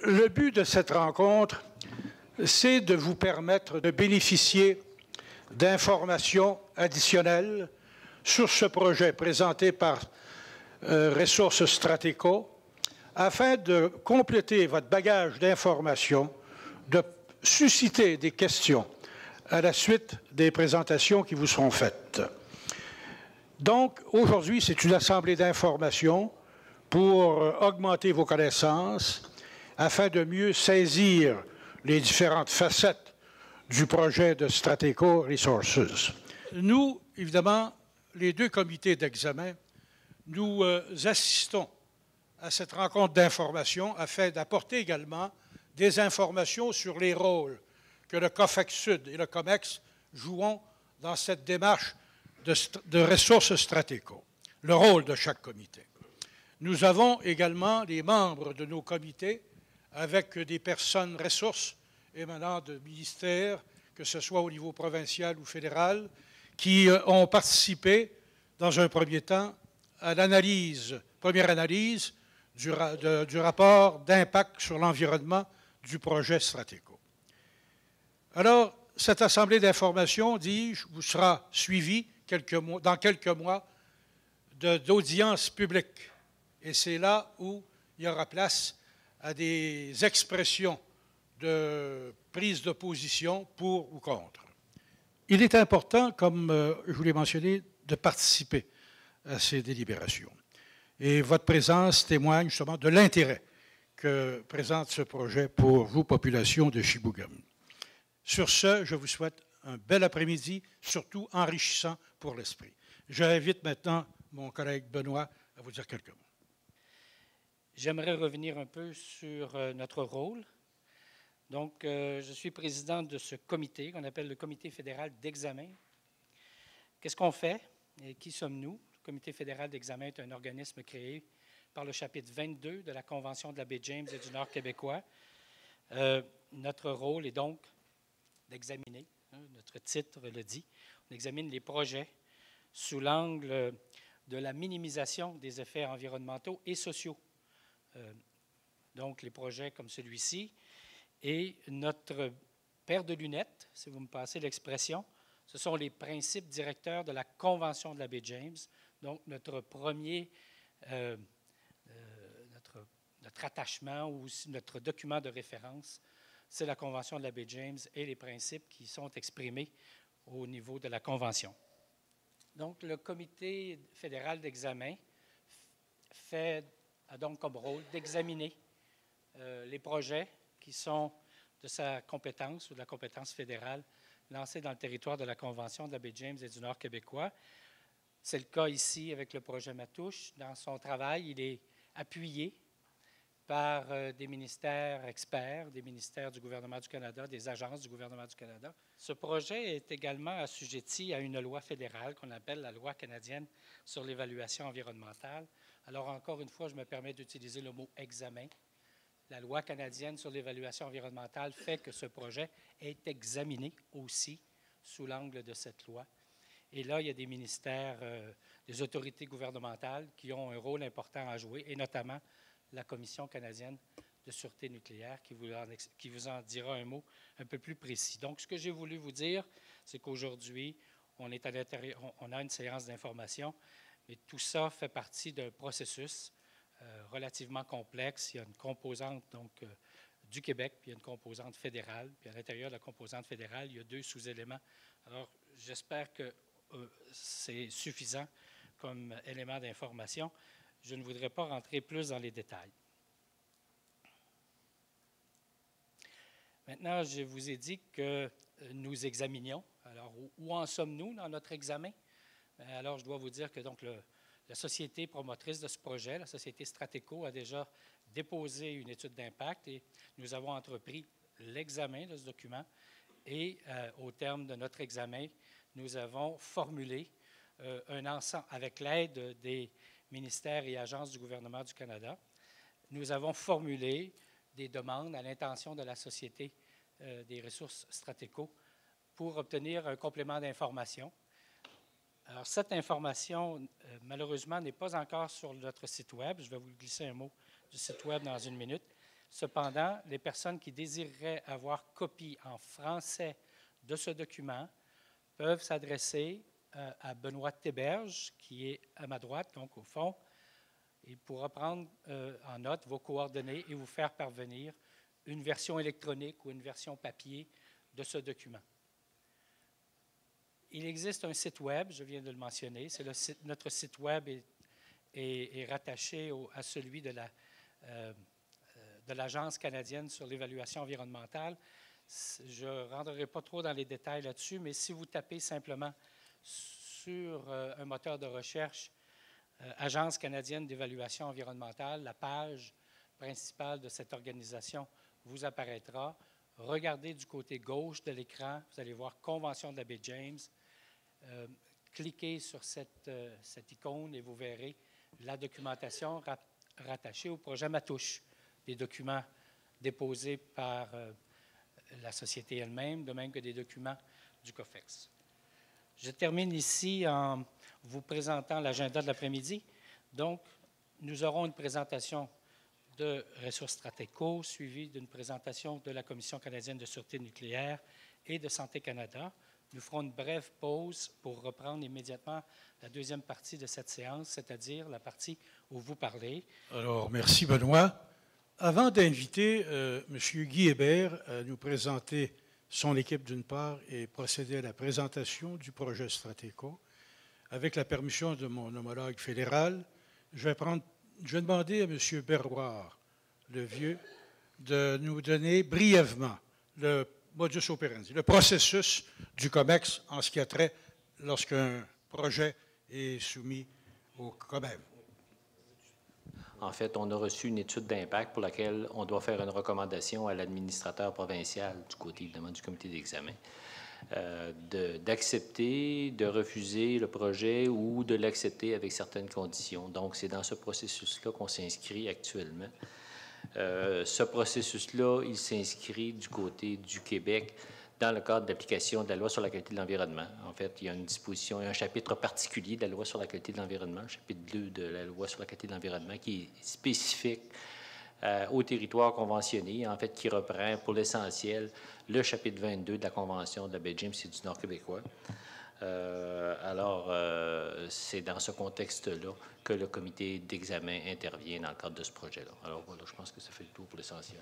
Le but de cette rencontre, c'est de vous permettre de bénéficier d'informations additionnelles sur ce projet présenté par Ressources Stratéco, afin de compléter votre bagage d'informations, de susciter des questions à la suite des présentations qui vous seront faites. Donc, aujourd'hui, c'est une assemblée d'informations pour augmenter vos connaissances afin de mieux saisir les différentes facettes du projet de Stratéco Resources. Nous, évidemment, les deux comités d'examen, nous assistons à cette rencontre d'informations afin d'apporter également des informations sur les rôles que le COFEX Sud et le COMEX joueront dans cette démarche de ressources Stratéco, le rôle de chaque comité. Nous avons également les membres de nos comités avec des personnes ressources émanant de ministères, que ce soit au niveau provincial ou fédéral, qui ont participé dans un premier temps à première analyse du rapport d'impact sur l'environnement du projet Stratéco. Alors, cette assemblée d'informations, dis-je, vous sera suivie dans quelques mois d'audiences publiques. Et c'est là où il y aura place à des expressions de prise de position pour ou contre. Il est important, comme je vous l'ai mentionné, de participer à ces délibérations. Et votre présence témoigne justement de l'intérêt que présente ce projet pour vous, population de Chibougamau. Sur ce, je vous souhaite un bel après-midi, surtout enrichissant pour l'esprit. J'invite maintenant mon collègue Benoît à vous dire quelques mots. J'aimerais revenir un peu sur notre rôle. Donc, je suis président de ce comité qu'on appelle le Comité fédéral d'examen. Qu'est-ce qu'on fait et qui sommes-nous? Le Comité fédéral d'examen est un organisme créé par le chapitre 22 de la Convention de la baie James et du Nord québécois. Notre rôle est donc d'examiner, notre titre le dit, on examine les projets sous l'angle de la minimisation des effets environnementaux et sociaux. Donc, les projets comme celui-ci. Et notre paire de lunettes, si vous me passez l'expression, ce sont les principes directeurs de la Convention de la baie James. Donc, notre premier, notre attachement ou notre document de référence, c'est la Convention de la baie James et les principes qui sont exprimés au niveau de la Convention. Donc, le Comité fédéral d'examen a donc comme rôle d'examiner les projets qui sont de sa compétence ou de la compétence fédérale lancés dans le territoire de la Convention de la baie James et du Nord québécois. C'est le cas ici avec le projet Matouche. Dans son travail, il est appuyé par des ministères experts, des ministères du gouvernement du Canada, des agences du gouvernement du Canada. Ce projet est également assujetti à une loi fédérale qu'on appelle la Loi canadienne sur l'évaluation environnementale. Alors, encore une fois, je me permets d'utiliser le mot « examen ». La Loi canadienne sur l'évaluation environnementale fait que ce projet est examiné aussi sous l'angle de cette loi. Et là, il y a des ministères, des autorités gouvernementales qui ont un rôle important à jouer, et notamment la Commission canadienne de sûreté nucléaire qui vous en dira un mot un peu plus précis. Donc, ce que j'ai voulu vous dire, c'est qu'aujourd'hui, on a une séance d'information, mais tout ça fait partie d'un processus relativement complexe. Il y a une composante donc, du Québec, puis il y a une composante fédérale. Puis à l'intérieur de la composante fédérale, il y a deux sous-éléments. Alors, j'espère que c'est suffisant comme élément d'information. Je ne voudrais pas rentrer plus dans les détails. Maintenant, je vous ai dit que nous examinions. Alors, où en sommes-nous dans notre examen? Alors, je dois vous dire que donc, la société promotrice de ce projet, la société Stratéco, a déjà déposé une étude d'impact et nous avons entrepris l'examen de ce document. Et au terme de notre examen, nous avons formulé un ensemble, avec l'aide des ministères et agences du gouvernement du Canada, nous avons formulé des demandes à l'intention de la Société des ressources Stratéco pour obtenir un complément d'information. Alors, cette information, malheureusement, n'est pas encore sur notre site Web. Je vais vous glisser un mot du site Web dans une minute. Cependant, les personnes qui désireraient avoir copie en français de ce document peuvent s'adresser à Benoît Théberge, qui est à ma droite, donc au fond. Il pourra prendre en note vos coordonnées et vous faire parvenir une version électronique ou une version papier de ce document. Il existe un site web, je viens de le mentionner. Notre site web est rattaché à celui de l'Agence canadienne sur l'évaluation environnementale. Je ne rentrerai pas trop dans les détails là-dessus, mais si vous tapez simplement sur un moteur de recherche Agence canadienne d'évaluation environnementale, la page principale de cette organisation vous apparaîtra. Regardez du côté gauche de l'écran, vous allez voir Convention de la baie James. Cliquez sur cette icône et vous verrez la documentation rattachée au projet Matouche, des documents déposés par la société elle-même, de même que des documents du COFEX. Je termine ici en vous présentant l'agenda de l'après-midi. Donc, nous aurons une présentation de Ressources Stratéco, suivie d'une présentation de la Commission canadienne de sûreté nucléaire et de Santé Canada. Nous ferons une brève pause pour reprendre immédiatement la deuxième partie de cette séance, c'est-à-dire la partie où vous parlez. Alors, merci Benoît. Avant d'inviter M. Guy Hébert à nous présenter son équipe d'une part et procéder à la présentation du projet Stratéco, avec la permission de mon homologue fédéral, je vais demander à M. Berroir, le vieux, de nous donner brièvement le modus operandi, le processus du COMEX en ce qui a trait lorsqu'un projet est soumis au COMEX. En fait, on a reçu une étude d'impact pour laquelle on doit faire une recommandation à l'administrateur provincial, du côté évidemment du comité d'examen, d'accepter, de refuser le projet ou de l'accepter avec certaines conditions. Donc, c'est dans ce processus-là qu'on s'inscrit actuellement. Ce processus-là, il s'inscrit du côté du Québec dans le cadre d'application de la loi sur la qualité de l'environnement. En fait, il y a une disposition, il y a un chapitre particulier de la loi sur la qualité de l'environnement, le chapitre 2 de la loi sur la qualité de l'environnement, qui est spécifique au territoire conventionné, en fait, qui reprend pour l'essentiel le chapitre 22 de la Convention de la baie James et du Nord québécois. C'est dans ce contexte-là que le comité d'examen intervient dans le cadre de ce projet-là. Alors voilà, je pense que ça fait le tour pour l'essentiel.